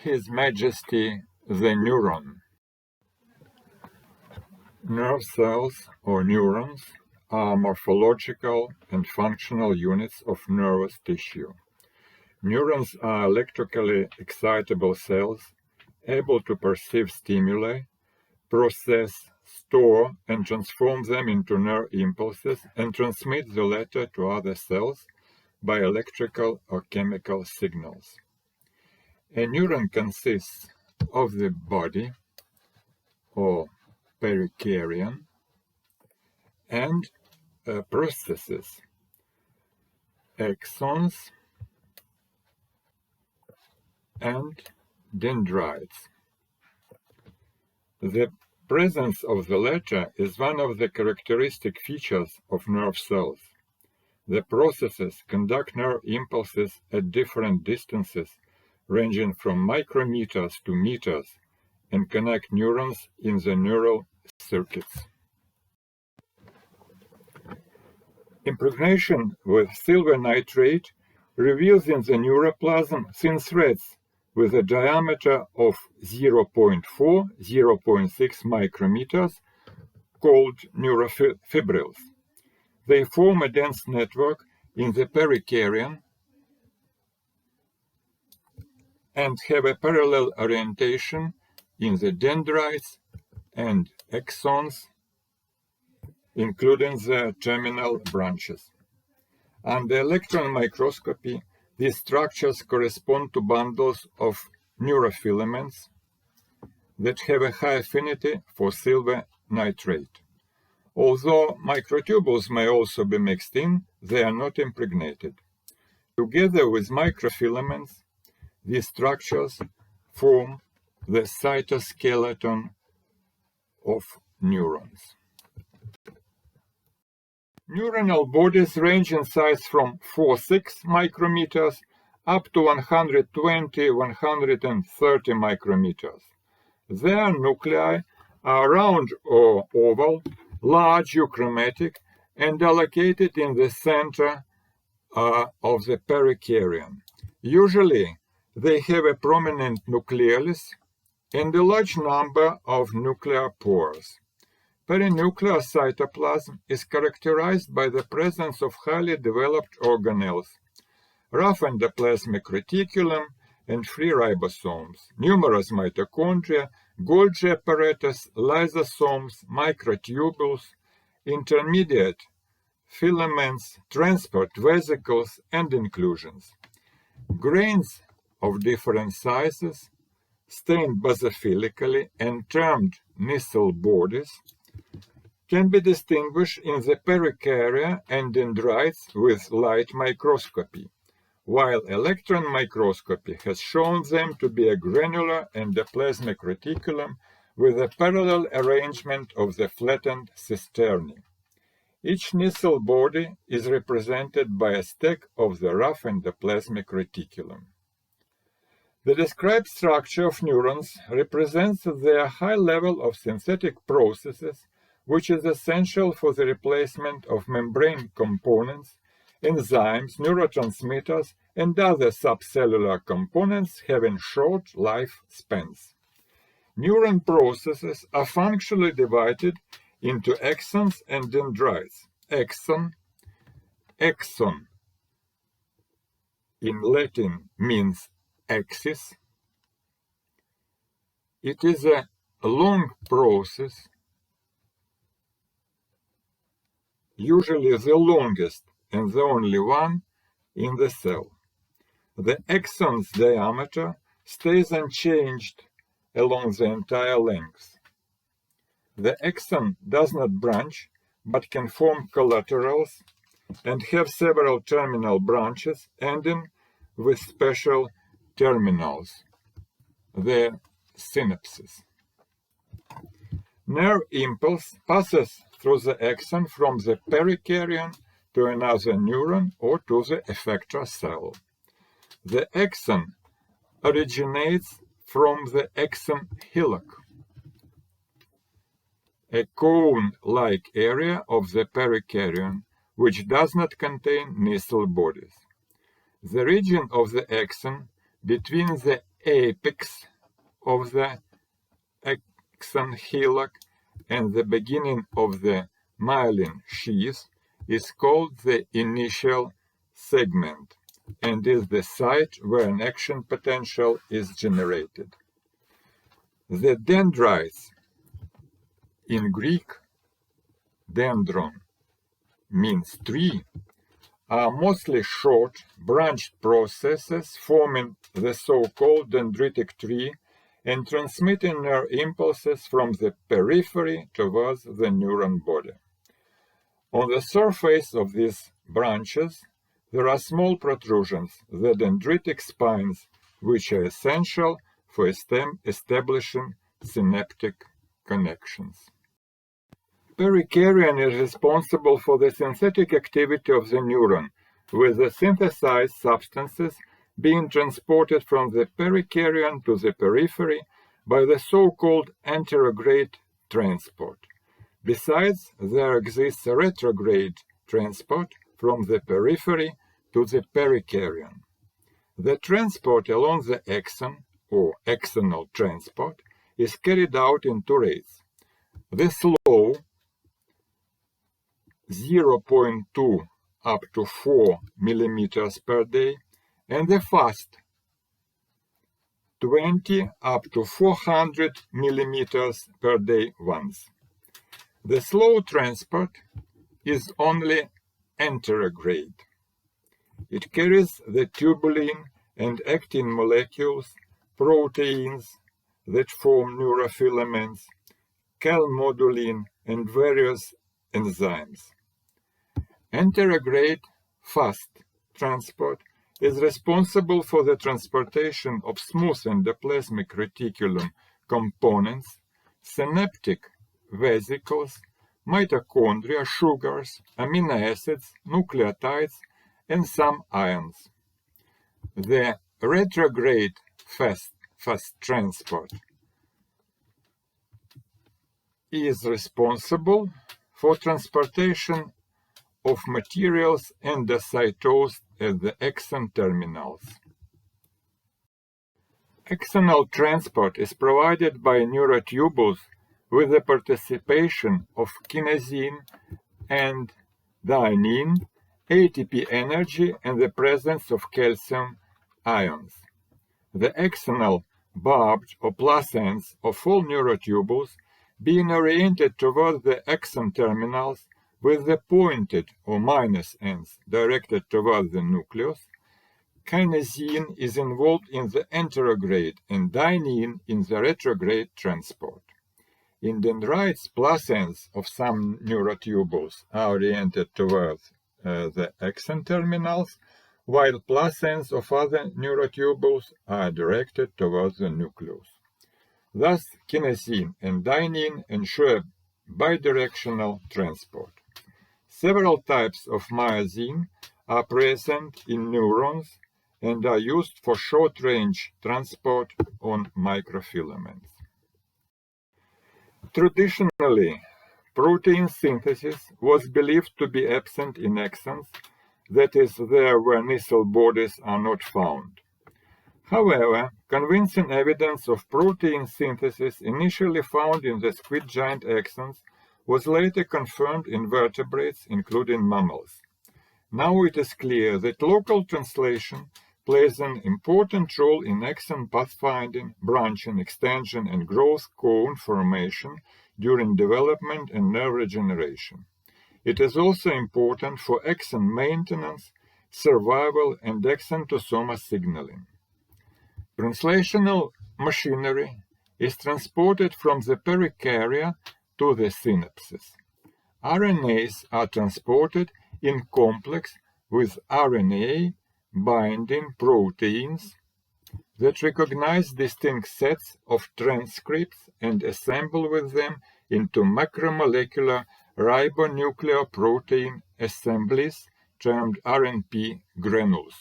His Majesty the Neuron. Nerve cells, or neurons, are morphological and functional units of nervous tissue. Neurons are electrically excitable cells able to perceive stimuli, process, store, and transform them into nerve impulses and transmit the latter to other cells by electrical or chemical signals. A neuron consists of the body, or perikaryon, and processes, axons, and dendrites. The presence of the latter is one of the characteristic features of nerve cells. The processes conduct nerve impulses at different distances, ranging from micrometers to meters, and connect neurons in the neural circuits. Impregnation with silver nitrate reveals in the neuroplasm thin threads with a diameter of 0.4–0.6 micrometers called neurofibrils. They form a dense network in the perikaryon and have a parallel orientation in the dendrites and axons, including the terminal branches. Under electron microscopy, these structures correspond to bundles of neurofilaments that have a high affinity for silver nitrate. Although microtubules may also be mixed in, they are not impregnated. Together with microfilaments, these structures form the cytoskeleton of neurons. Neuronal bodies range in size from 4–6 micrometers up to 120–130 micrometers. Their nuclei are round or oval, large euchromatic, and are located in the center of the perikaryon. Usually, they have a prominent nucleolus and a large number of nuclear pores. Perinuclear cytoplasm is characterized by the presence of highly developed organelles, rough endoplasmic reticulum, and free ribosomes, numerous mitochondria, Golgi apparatus, lysosomes, microtubules, intermediate filaments, transport vesicles, and inclusions. Grains of different sizes, stained basophilically and termed missile bodies, can be distinguished in the perikarya and dendrites with light microscopy, while electron microscopy has shown them to be a granular endoplasmic reticulum with a parallel arrangement of the flattened cisternae. Each missile body is represented by a stack of the rough endoplasmic reticulum. The described structure of neurons represents their high level of synthetic processes, which is essential for the replacement of membrane components, enzymes, neurotransmitters, and other subcellular components having short life spans. Neuron processes are functionally divided into axons and dendrites. Axon in Latin means axis. It is a long process, usually the longest and the only one in the cell. The axon's diameter stays unchanged along the entire length. The axon does not branch, but can form collaterals and have several terminal branches ending with special terminals, the synapses. Nerve impulse passes through the axon from the perikaryon to another neuron or to the effector cell. The axon originates from the axon hillock, a cone-like area of the perikaryon which does not contain missile bodies. The region of the axon between the apex of the axon hillock and the beginning of the myelin sheath is called the initial segment and is the site where an action potential is generated. The dendrites, in Greek, dendron means tree, are mostly short, branched processes forming the so-called dendritic tree and transmitting nerve impulses from the periphery towards the neuron body. On the surface of these branches, there are small protrusions, the dendritic spines, which are essential for establishing synaptic connections. Perikaryon is responsible for the synthetic activity of the neuron, with the synthesized substances being transported from the perikaryon to the periphery by the so-called anterograde transport. Besides, there exists a retrograde transport from the periphery to the perikaryon. The transport along the axon, or axonal transport, is carried out in two rates. The slow 0.2 up to 4 millimeters per day, and the fast 20 up to 400 millimeters per day once. The slow transport is only anterograde. It carries the tubulin and actin molecules, proteins that form neurofilaments, calmodulin, and various enzymes. Anterograde fast transport is responsible for the transportation of smooth endoplasmic reticulum components, synaptic vesicles, mitochondria, sugars, amino acids, nucleotides, and some ions. The retrograde fast transport is responsible for transportation of materials endocytosed at the axon terminals. Axonal transport is provided by neurotubules with the participation of kinesin and dynein, ATP energy, and the presence of calcium ions. The axonal barbed or plus ends of all neurotubules being oriented toward the axon terminals with the pointed or minus ends directed toward the nucleus, kinesin is involved in the anterograde and dynein in the retrograde transport. In dendrites, plus ends of some neurotubules are oriented towards the axon terminals, while plus ends of other neurotubules are directed towards the nucleus. Thus, kinesin and dynein ensure bidirectional transport. Several types of myosin are present in neurons and are used for short-range transport on microfilaments. Traditionally, protein synthesis was believed to be absent in axons, that is, there where nisyl bodies are not found. However, convincing evidence of protein synthesis initially found in the squid giant axons was later confirmed in vertebrates, including mammals. Now it is clear that local translation plays an important role in axon pathfinding, branching, extension, and growth cone formation during development and nerve regeneration. It is also important for axon maintenance, survival, and axon-to-soma signaling. Translational machinery is transported from the perikarya to the synapses. RNAs are transported in complex with RNA binding proteins that recognize distinct sets of transcripts and assemble with them into macromolecular ribonucleoprotein assemblies termed RNP granules.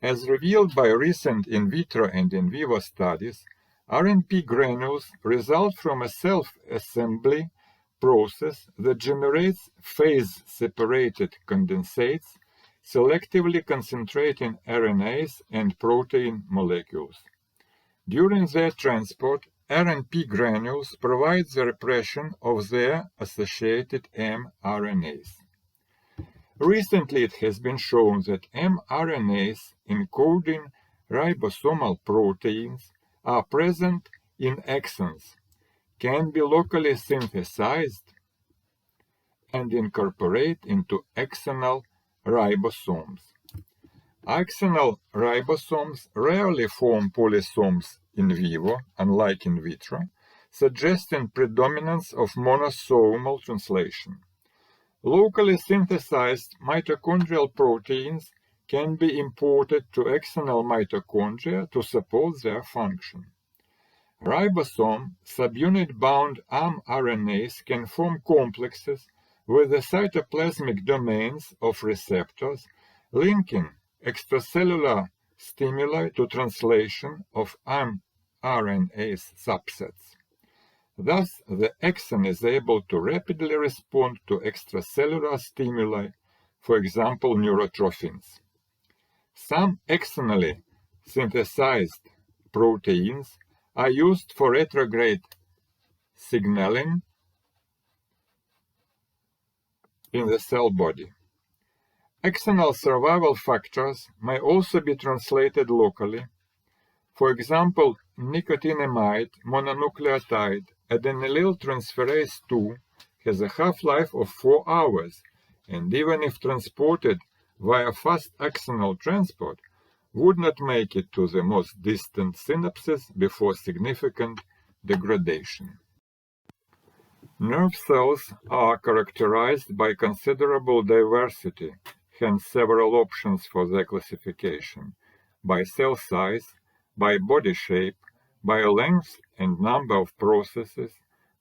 As revealed by recent in vitro and in vivo studies, RNP granules result from a self-assembly process that generates phase-separated condensates selectively concentrating RNAs and protein molecules. During their transport, RNP granules provide the repression of their associated mRNAs. Recently, it has been shown that mRNAs encoding ribosomal proteins are present in exons, can be locally synthesized, and incorporate into axonal ribosomes. Axonal ribosomes rarely form polysomes in vivo, unlike in vitro, suggesting predominance of monosomal translation. Locally synthesized mitochondrial proteins can be imported to axonal mitochondria to support their function. Ribosome subunit-bound mRNAs can form complexes with the cytoplasmic domains of receptors, linking extracellular stimuli to translation of mRNA subsets. Thus, the axon is able to rapidly respond to extracellular stimuli, for example, neurotrophins. Some axonally synthesized proteins are used for retrograde signaling in the cell body. Axonal survival factors may also be translated locally. For example, nicotinamide mononucleotide adenylyl transferase 2 has a half-life of 4 hours, and even if transported via fast axonal transport, would not make it to the most distant synapses before significant degradation. Nerve cells are characterized by considerable diversity, hence several options for their classification, by cell size, by body shape, by length and number of processes,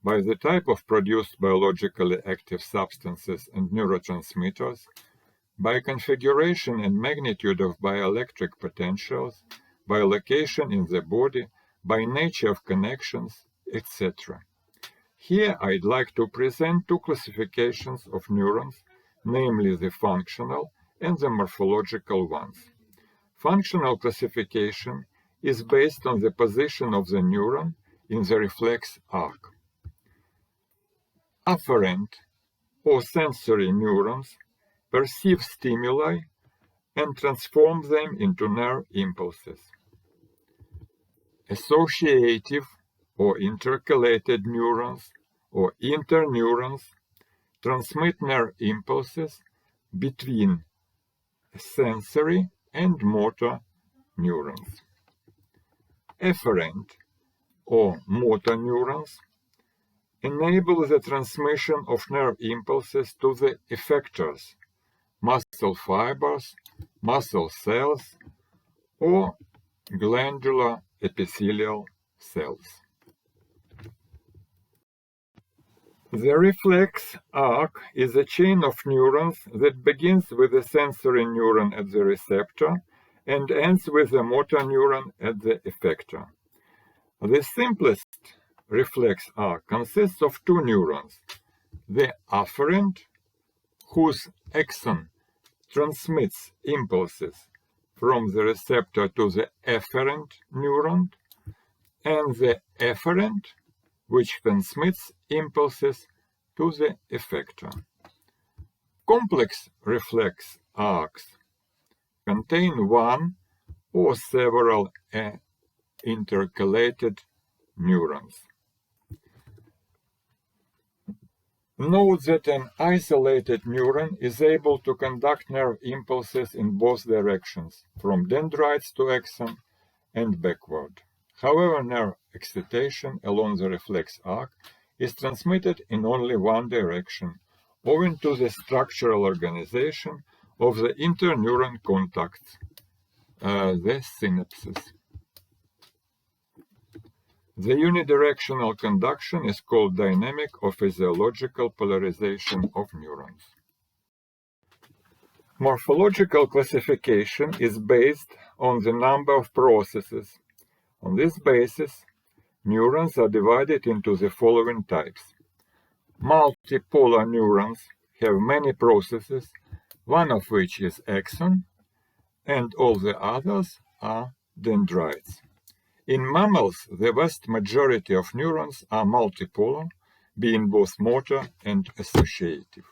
by the type of produced biologically active substances and neurotransmitters, by configuration and magnitude of bioelectric potentials, by location in the body, by nature of connections, etc. Here I'd like to present two classifications of neurons, namely the functional and the morphological ones. Functional classification is based on the position of the neuron in the reflex arc. Afferent or sensory neurons perceive stimuli and transform them into nerve impulses. Associative or intercalated neurons or interneurons transmit nerve impulses between sensory and motor neurons. Efferent or motor neurons enable the transmission of nerve impulses to the effectors, muscle fibers, muscle cells, or glandular epithelial cells. The reflex arc is a chain of neurons that begins with the sensory neuron at the receptor and ends with the motor neuron at the effector. The simplest reflex arc consists of two neurons, the afferent, whose axon transmits impulses from the receptor to the efferent neuron, and the efferent, which transmits impulses to the effector. Complex reflex arcs contain one or several intercalated neurons. Note that an isolated neuron is able to conduct nerve impulses in both directions, from dendrites to axon and backward. However, nerve excitation along the reflex arc is transmitted in only one direction, owing to the structural organization of the interneuron contacts, the synapses. The unidirectional conduction is called dynamic or physiological polarization of neurons. Morphological classification is based on the number of processes. On this basis, neurons are divided into the following types. Multipolar neurons have many processes one of which is axon, and all the others are dendrites. In mammals, the vast majority of neurons are multipolar, being both motor and associative.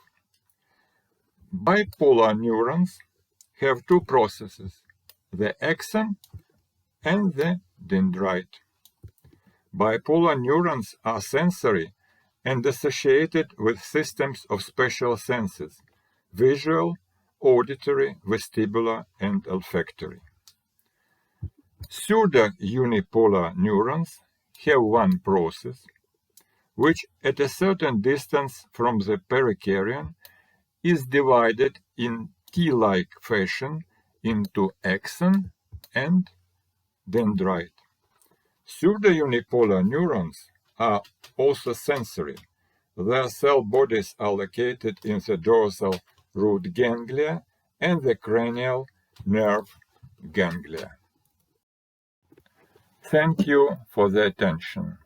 Bipolar neurons have two processes, the axon and the dendrite. Bipolar neurons are sensory and associated with systems of special senses, visual, auditory, vestibular, and olfactory. Pseudo-unipolar neurons have one process, which at a certain distance from the perikaryon is divided in T-like fashion into axon and dendrite. Pseudo-unipolar neurons are also sensory. Their cell bodies are located in the dorsal root ganglia and the cranial nerve ganglia. Thank you for the attention.